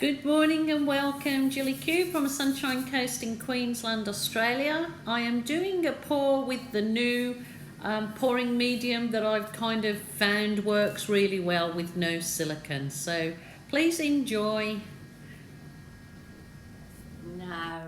Good morning and welcome, Gillykube from a Sunshine Coast in Queensland, Australia. I am doing a pour with the new pouring medium that I've kind of found works really well with no silicone. So please enjoy. No,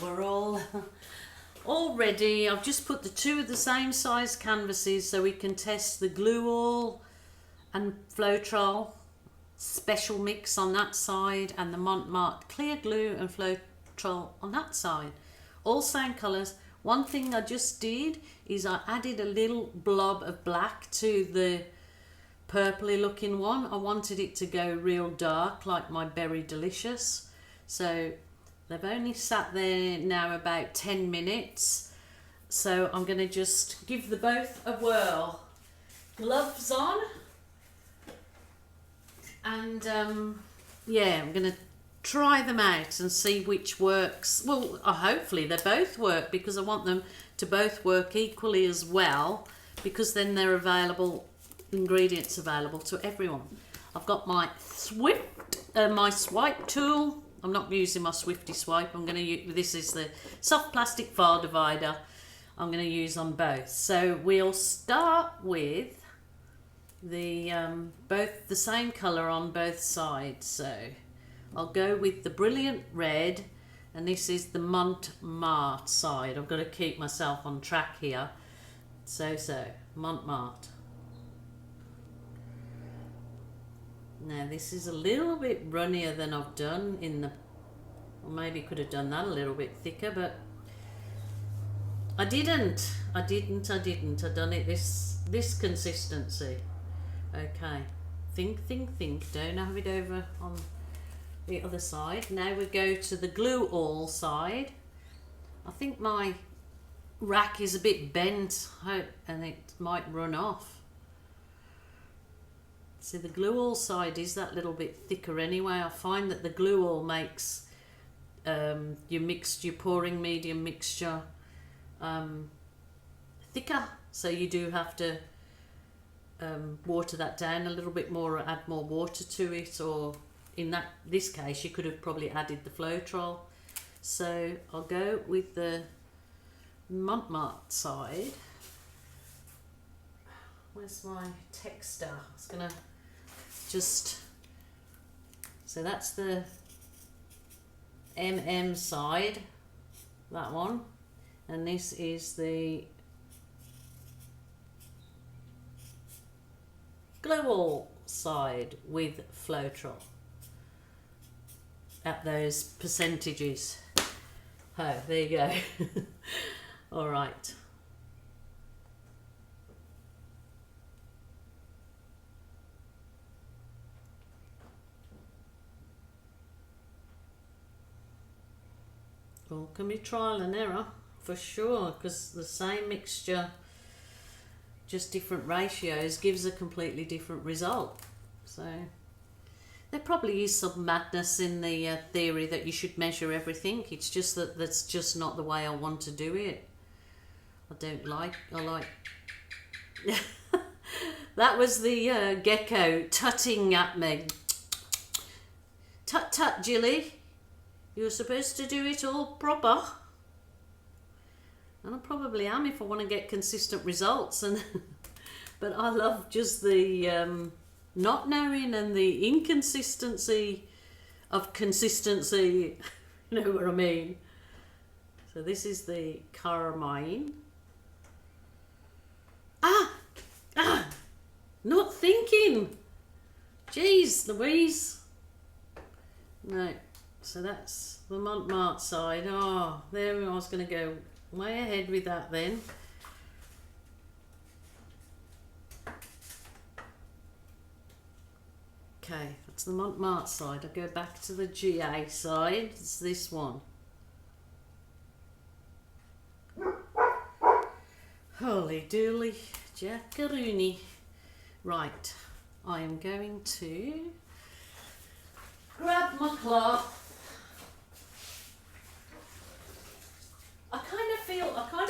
we're all ready. I've just put the two of the same size canvases so we can test the glue all and Floetrol special mix on that side and the Mont clear glue and Floetrol on that side. All same colours. One thing I just did is I added a little blob of black to the purpley looking one. I wanted it to go real dark like my Berry Delicious. So they've only sat there now about 10 minutes. So I'm going to just give the both a whirl. Gloves on. And yeah, I'm going to try them out and see which works. Well, hopefully they both work because I want them to both work equally as well, because then they're available, ingredients available to everyone. I've got my my swipe tool. I'm not using my Swifty Swipe. I'm going to use, this is the soft plastic file divider I'm going to use on both. So we'll start with the both the same color on both sides. So I'll go with the Brilliant Red, and this is the Mont side. I've got to keep myself on track here. So Mont. Now this is a little bit runnier than I've done in the, or maybe could have done that a little bit thicker, but I didn't. I've done it this consistency. Okay, think, don't have it over on the other side. Now we go to the glue all side. I think my rack is a bit bent and it might run off. See, the glue all side is that little bit thicker anyway. I find that the glue all makes your pouring medium mixture thicker, so you do have to water that down a little bit more, or add more water to it, or in this case you could have probably added the Floetrol. So I'll go with the Mont side. Where's my texter? I was gonna just, so that's the side, that one, and this is the glue all side with Floetrol at those percentages. Oh, there you go. All right. Well, can be trial and error for sure, because the same mixture, just different ratios, gives a completely different result. So there probably is some madness in the theory that you should measure everything. It's just that that's just not the way I want to do it. I like that was the gecko tutting at me. Tut tut, Jilly, you're supposed to do it all proper. And I probably am if I want to get consistent results, and but I love just the not knowing and the inconsistency of consistency. You know what I mean? So this is the carmine. Not thinking. Jeez Louise. No. So that's the Mont side. Oh, there I was going to go way ahead with that then. Okay, that's the Mont side. I go back to the GA side. It's this one. Holy dooly, jackaroony. Right, I am going to grab my cloth. I kind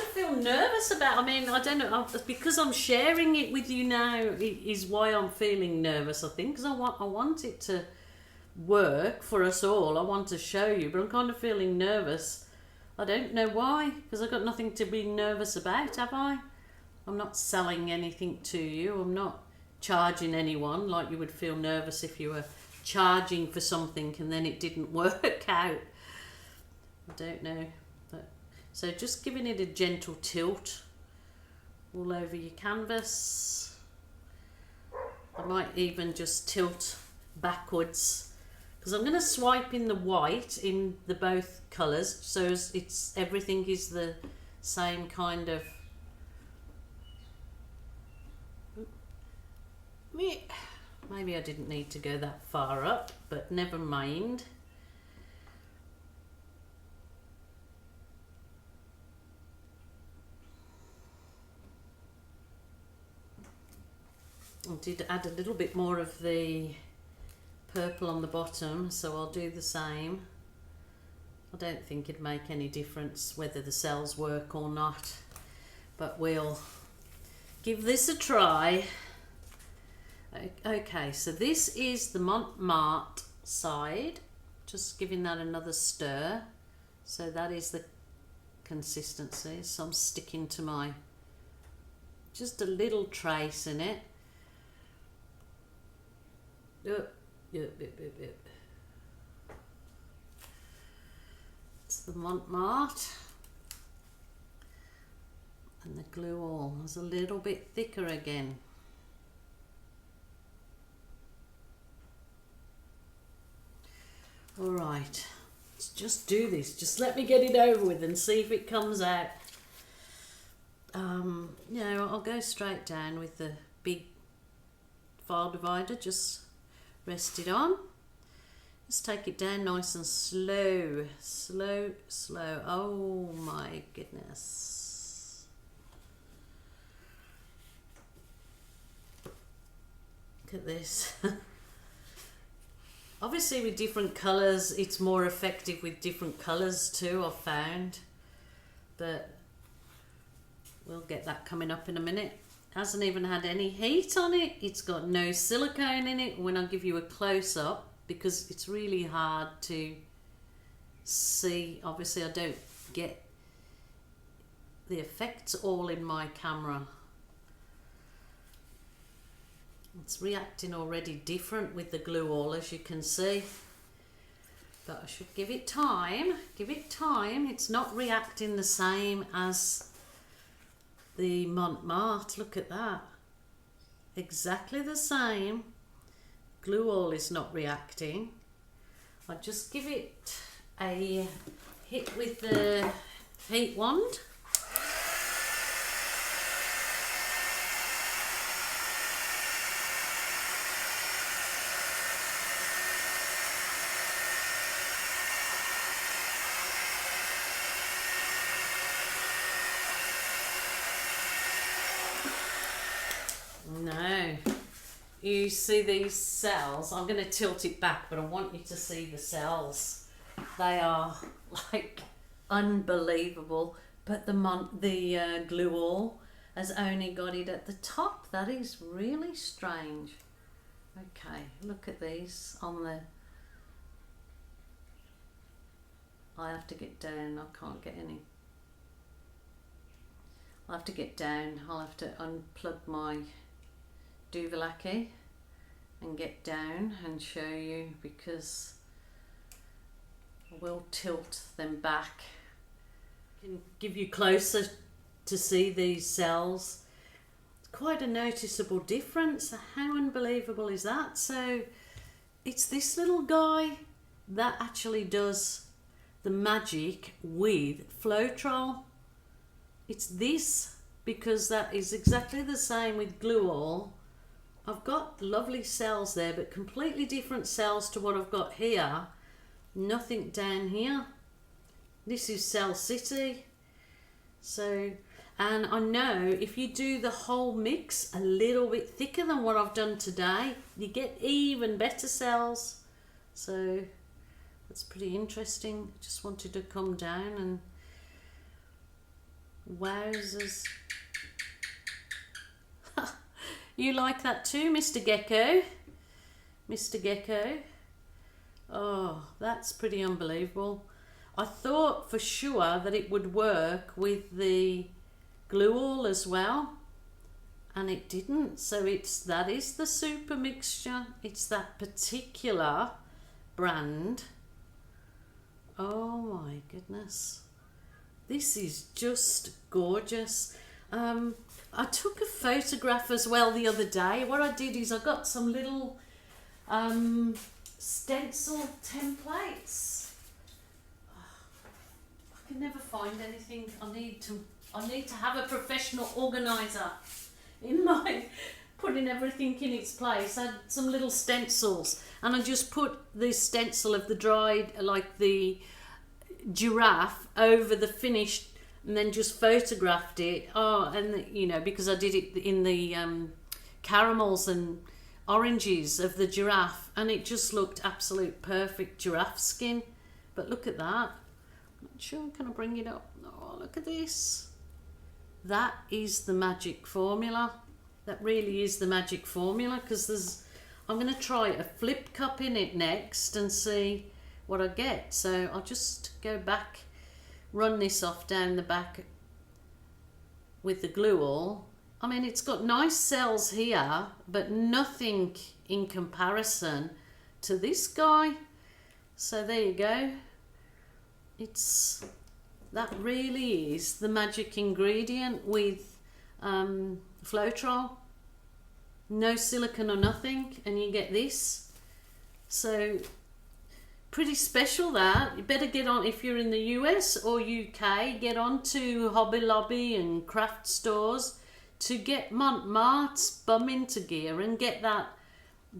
of feel nervous about, I mean, I don't know, because I'm sharing it with you now is why I'm feeling nervous, I think, because I want it to work for us all. I want to show you, but I'm kind of feeling nervous. I don't know why, because I've got nothing to be nervous about, have I? I'm not selling anything to you. I'm not charging anyone like you would feel nervous if you were charging for something and then it didn't work out. I don't know. But, so just giving it a gentle tilt all over your canvas. I might even just tilt backwards because I'm going to swipe in the white in the both colours, so it's everything is the same kind of. Maybe I didn't need to go that far up, but never mind. I did add a little bit more of the purple on the bottom, so I'll do the same. I don't think it'd make any difference whether the cells work or not, but we'll give this a try. Okay, so this is the Mont side, just giving that another stir. So that is the consistency, so I'm sticking to my, just a little trace in it. It's the Marte, and the glue all is a little bit thicker again. All right, let's just do this. Just let me get it over with and see if it comes out. You know, I'll go straight down with the big file divider. Just rest it on. Just take it down nice and slow, slow, slow. Oh my goodness. Look at this. Obviously with different colours, it's more effective with different colours too, I've found. But we'll get that coming up in a minute. Hasn't even had any heat on it. It's got no silicone in it when I give you a close-up, because it's really hard to see. Obviously I don't get the effects all in my camera. It's reacting already different with the glue all, as you can see, but I should give it time. Give it time. It's not reacting the same as the Marte. Look at that, exactly the same. Glue all is not reacting. I just give it a hit with the heat wand. No, you see these cells. I'm going to tilt it back, but I want you to see the cells. They are like unbelievable. But the glue all has only got it at the top. That is really strange. Okay, look at these on the. I have to get down. I can't get any. I'll have to get down. I'll have to unplug my Duvalaki and get down and show you, because I will tilt them back. I can give you closer to see these cells. It's quite a noticeable difference. How unbelievable is that? So it's this little guy that actually does the magic with Floetrol. It's this, because that is exactly the same with glue all. I've got lovely cells there, but completely different cells to what I've got here. Nothing down here. This is Cell City. So, and I know if you do the whole mix a little bit thicker than what I've done today, you get even better cells. So that's pretty interesting. Just wanted to come down and wowzers. You like that too, Mr. Gecko? Mr. Gecko. that's pretty unbelievable. I thought for sure that it would work with the glue all as well, and it didn't. So that is the super mixture. It's that particular brand. Oh my goodness, this is just gorgeous. I took a photograph as well the other day. What I did is I got some little stencil templates. I can never find anything. I need to have a professional organizer in my putting everything in its place. I had some little stencils, and I just put the stencil of the dried, like the giraffe, over the finished, and then just photographed it. Oh, and you know, because I did it in the caramels and oranges of the giraffe, and it just looked absolute perfect giraffe skin. But look at that. I'm not sure, can I bring it up? Oh, look at this. That is the magic formula. That really is the magic formula, because I'm going to try a flip cup in it next and see what I get. So I'll just go back, run this off down the back with the glue all. I mean, it's got nice cells here, but nothing in comparison to this guy. So there you go. That really is the magic ingredient with Floetrol. No silicone or nothing, and you get this. So pretty special that. You better get on, if you're in the US or UK, get on to Hobby Lobby and craft stores to get Marte's bum into gear and get that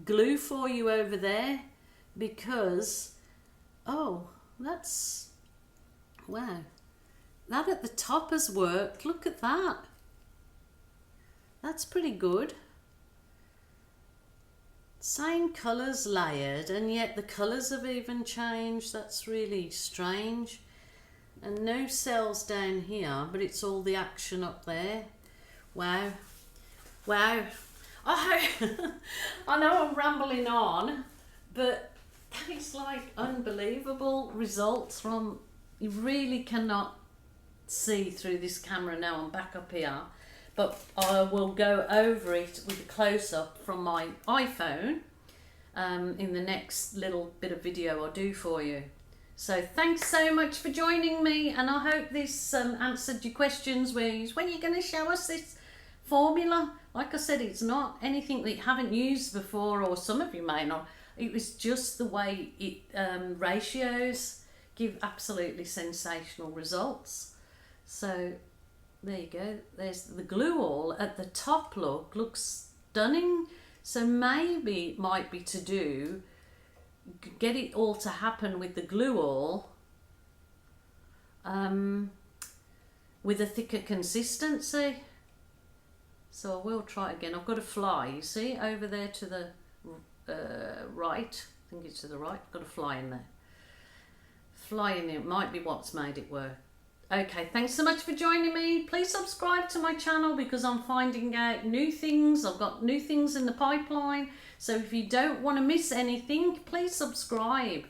glue for you over there, because that's, wow, that at the top has worked. Look at that. That's pretty good. Same colours layered, and yet the colours have even changed. That's really strange. And no cells down here, but it's all the action up there. Wow. Wow. I know I'm rambling on, but that is like unbelievable results from, you really cannot see through this camera now. I'm back up here, but I will go over it with a close-up from my iPhone in the next little bit of video I'll do for you. So thanks so much for joining me, and I hope this answered your questions. When are you going to show us this formula? Like I said, it's not anything that you haven't used before, or some of you may not. It was just the way it ratios give absolutely sensational results. So there you go. There's the glue all at the top. Looks stunning. So maybe it might be to do, get it all to happen with the glue all with a thicker consistency. So I will try again. I've got a fly, you see, over there to the right. I think it's to the right. I've got a fly in there. Fly in there might be what's made it work. Okay, thanks so much for joining me. Please subscribe to my channel, because I'm finding out new things. I've got new things in the pipeline. So if you don't want to miss anything, please subscribe.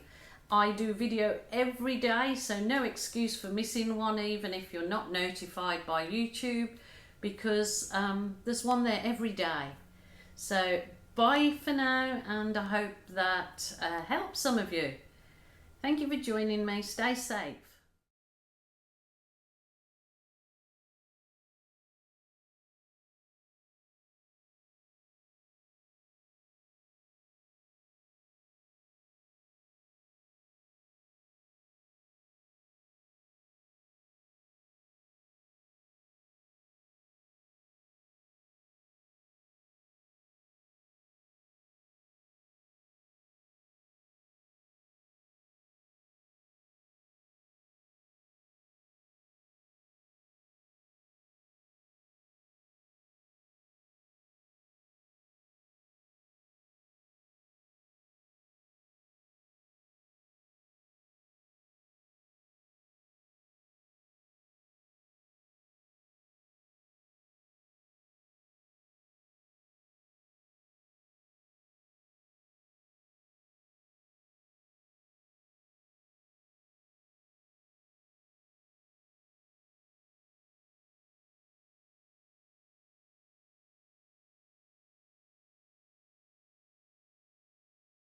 I do a video every day, so no excuse for missing one, even if you're not notified by YouTube, because there's one there every day. So bye for now, and I hope that helps some of you. Thank you for joining me. Stay safe.